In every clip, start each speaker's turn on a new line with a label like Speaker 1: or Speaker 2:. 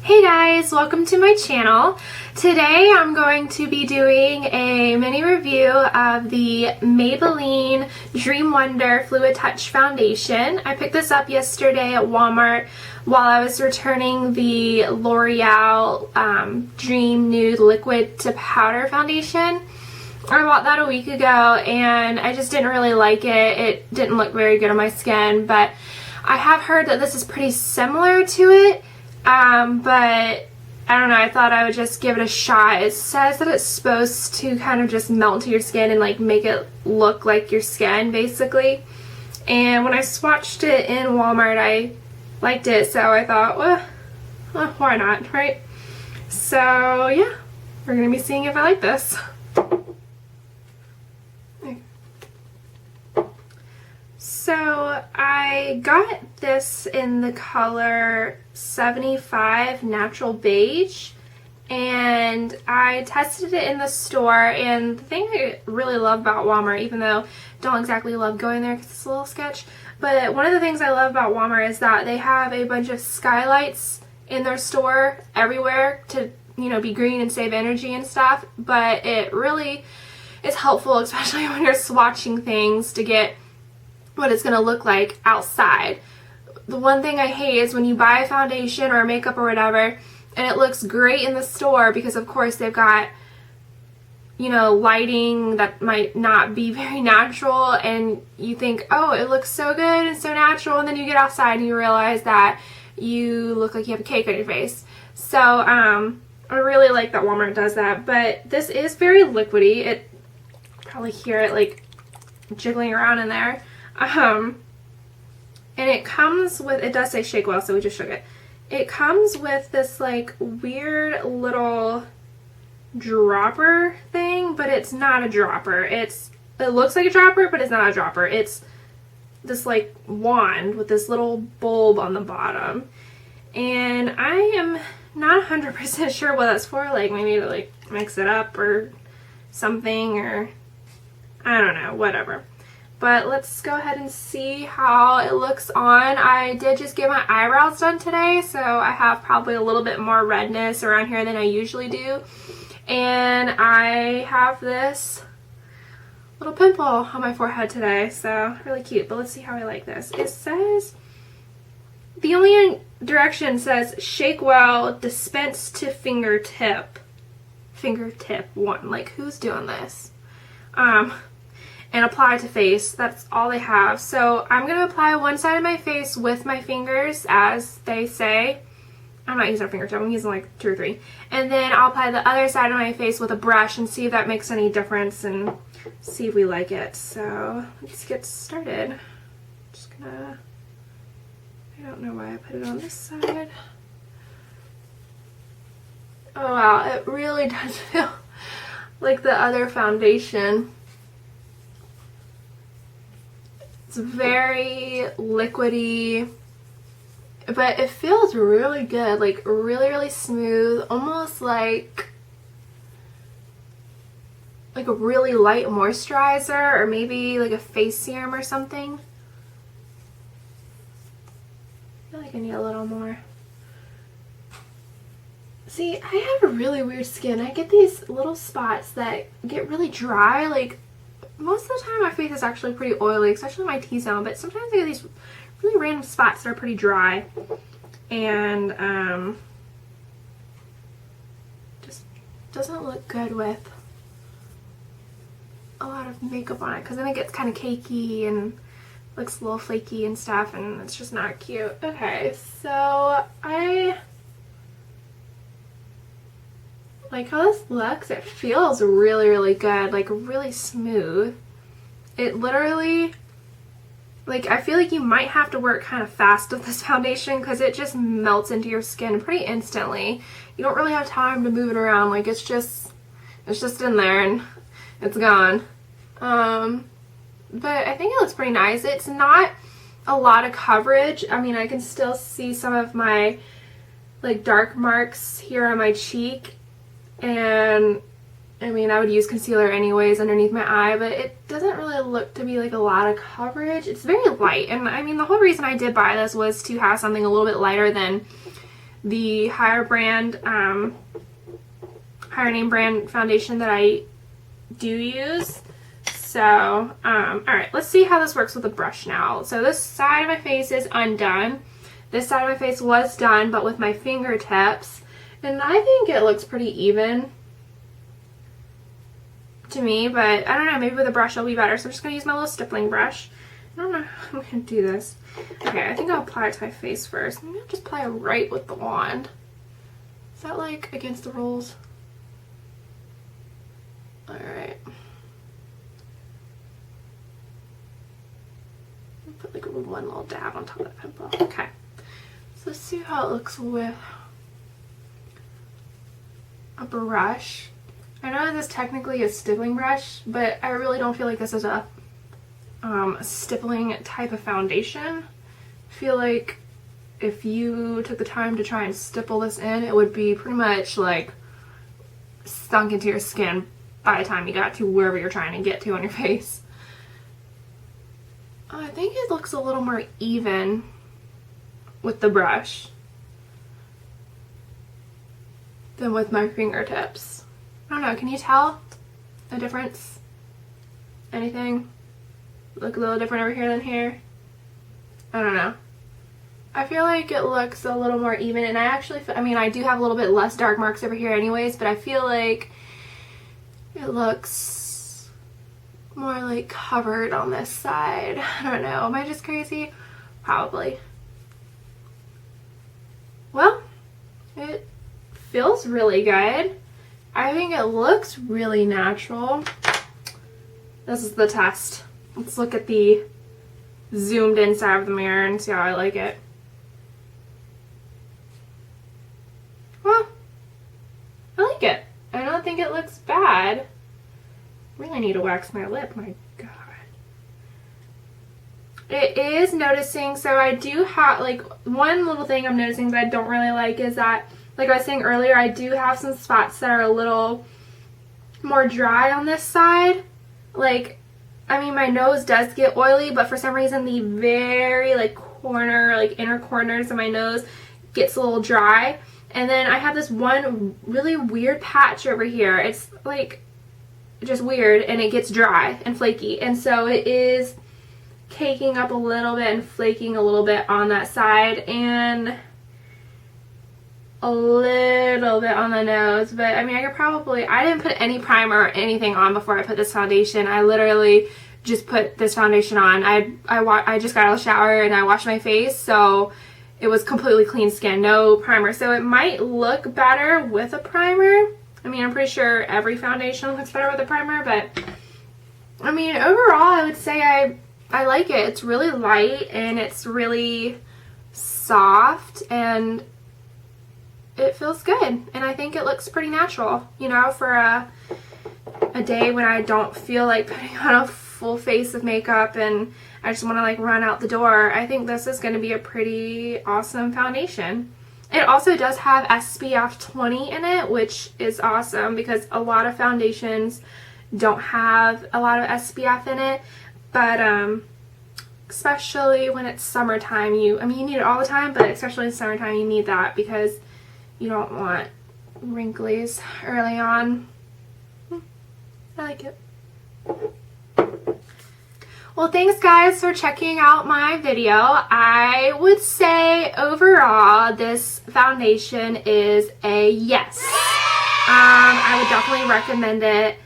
Speaker 1: Hey guys, welcome to my channel. Today I'm going to be doing a mini review of the Maybelline Dream Wonder Fluid Touch Foundation. I picked this up yesterday at Walmart while I was returning the L'Oreal Dream Nude Liquid to Powder Foundation. I bought that a week ago and I just didn't really like it. It didn't look very good on my skin, but I have heard that this is pretty similar to it. But I don't know, I thought I would just give it a shot. It says that it's supposed to kind of just melt into your skin and like make it look like your skin basically. And when I swatched it in Walmart, I liked it, so I thought, well, why not, right? So yeah, we're gonna be seeing if I like this. So I got this in the color 75 Natural Beige, and I tested it in the store, and the thing I really love about Walmart, even though I don't exactly love going there because it's a little sketch, but one of the things I love about Walmart is that they have a bunch of skylights in their store everywhere to, you know, be green and save energy and stuff, but it really is helpful, especially when you're swatching things, to get what it's going to look like outside. The one thing I hate is when you buy a foundation or makeup or whatever and it looks great in the store because of course they've got, you know, lighting that might not be very natural, and you think, oh, it looks so good and so natural, and then you get outside and you realize that you look like you have a cake on your face. So I really like that Walmart does that, but this is very liquidy. It probably hear it like jiggling around in there. And it comes with, it does say shake well, so we just shook it. It comes with this like weird little dropper thing, but it's not a dropper. It looks like a dropper, but it's not a dropper. It's this like wand with this little bulb on the bottom. And I am not 100% sure what that's for. Like maybe to like mix it up or something, or I don't know, whatever. But let's go ahead and see how it looks on. I did just get my eyebrows done today, so I have probably a little bit more redness around here than I usually do. And I have this little pimple on my forehead today, so really cute. But let's see how I like this. It says, the only direction says shake well, dispense to fingertip. Fingertip 1. Like, who's doing this? And apply to face. That's all they have. So I'm going to apply one side of my face with my fingers, as they say. I'm not using a fingertip, I'm using like 2 or 3. And then I'll apply the other side of my face with a brush and see if that makes any difference and see if we like it. So let's get started. Just gonna, I don't know why I put it on this side. Oh wow, it really does feel like the other foundation. It's very liquidy, but it feels really good, like really, really smooth, almost like a really light moisturizer, or maybe like a face serum or something. I feel like I need a little more. See, I have a really weird skin. I get these little spots that get really dry, like most of the time my face is actually pretty oily, especially my T-zone, but sometimes I get these really random spots that are pretty dry, and just doesn't look good with a lot of makeup on it, because then it gets kind of cakey and looks a little flaky and stuff, and it's just not cute. Okay, so I like how this looks. It feels really, really good, like really smooth. It literally, like, I feel like you might have to work kind of fast with this foundation because it just melts into your skin pretty instantly. You don't really have time to move it around, like it's just in there and it's gone. But I think it looks pretty nice. It's not a lot of coverage. I mean, I can still see some of my like dark marks here on my cheek, and I mean, I would use concealer anyways underneath my eye, but it doesn't really look to be like a lot of coverage. It's very light, and I mean, the whole reason I did buy this was to have something a little bit lighter than the higher name brand foundation that I do use. So, alright, let's see how this works with a brush now. So this side of my face is undone. This side of my face was done, but with my fingertips. And I think it looks pretty even to me, but I don't know, maybe with a brush it'll be better. So I'm just going to use my little stippling brush. I don't know how I'm going to do this. Okay, I think I'll apply it to my face first. I'm going to just apply it right with the wand. Is that like against the rules? Alright. Put like one little dab on top of that pimple. Okay. So let's see how it looks with a brush. I know this technically is a stippling brush, but I really don't feel like this is a stippling type of foundation. I feel like if you took the time to try and stipple this in, it would be pretty much like sunk into your skin by the time you got to wherever you're trying to get to on your face. I think it looks a little more even with the brush than with my fingertips. I don't know, can you tell a difference? Anything? Look a little different over here than here? I don't know. I feel like it looks a little more even, and I do have a little bit less dark marks over here anyways, but I feel like it looks more like covered on this side. I don't know. Am I just crazy? Probably. Well, it feels really good. I think it looks really natural. This is the test. Let's look at the zoomed in side of the mirror and see how I like it. Well, I like it. I don't think it looks bad. Really need to wax my lip, my god. It is noticing, so I do have, like, one little thing I'm noticing that I don't really like is that, like I was saying earlier, I do have some spots that are a little more dry on this side. Like, I mean, my nose does get oily, but for some reason the very, like, inner corners of my nose gets a little dry. And then I have this one really weird patch over here. It's, like, just weird, and it gets dry and flaky, and so it is caking up a little bit and flaking a little bit on that side and a little bit on the nose. But I mean, I didn't put any primer or anything on before I put this foundation. I literally just put this foundation on. I just got out of the shower and I washed my face, so it was completely clean skin, no primer. So it might look better with a primer. I mean, I'm pretty sure every foundation looks better with a primer, but I mean, overall, I would say I like it. It's really light and it's really soft and it feels good. And I think it looks pretty natural, you know, for a day when I don't feel like putting on a full face of makeup and I just want to like run out the door. I think this is going to be a pretty awesome foundation. It also does have SPF 20 in it, which is awesome because a lot of foundations don't have a lot of SPF in it, but especially when it's summertime, you need it all the time, but especially in summertime you need that because you don't want wrinkles early on. I like it. Well, thanks guys for checking out my video. I would say overall this foundation is a yes. I would definitely recommend it.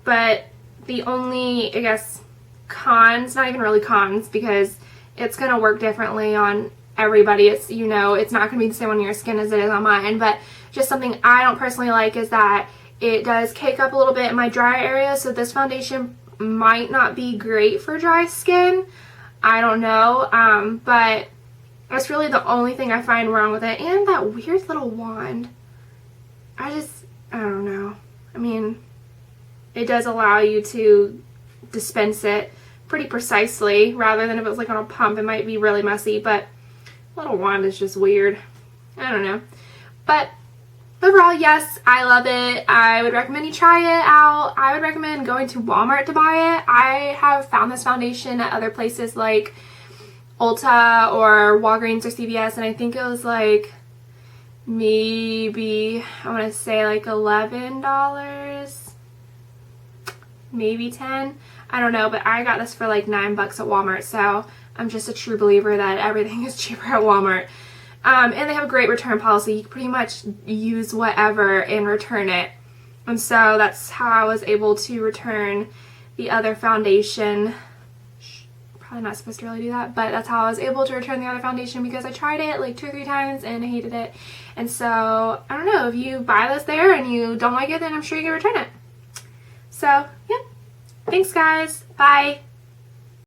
Speaker 1: But the only, I guess, cons, not even really cons, because it's going to work differently on everybody. It's, you know, it's not going to be the same on your skin as it is on mine, but just something I don't personally like is that it does cake up a little bit in my dry area, so this foundation might not be great for dry skin. I don't know, but that's really the only thing I find wrong with it. And that weird little wand. I don't know. I mean, it does allow you to dispense it pretty precisely, rather than if it was like on a pump, it might be really messy, but little wand is just weird. I don't know. But overall, yes, I love it. I would recommend you try it out. I would recommend going to Walmart to buy it. I have found this foundation at other places like Ulta or Walgreens or CVS, and I think it was like maybe, I want to say like $11, maybe 10, I don't know, but I got this for like $9 at Walmart, so I'm just a true believer that everything is cheaper at Walmart. And they have a great return policy. You can pretty much use whatever and return it. And so that's how I was able to return the other foundation. Probably not supposed to really do that, but that's how I was able to return the other foundation, because I tried it like 2 or 3 times and I hated it. And so, I don't know, if you buy this there and you don't like it, then I'm sure you can return it. So, yeah. Thanks, guys. Bye.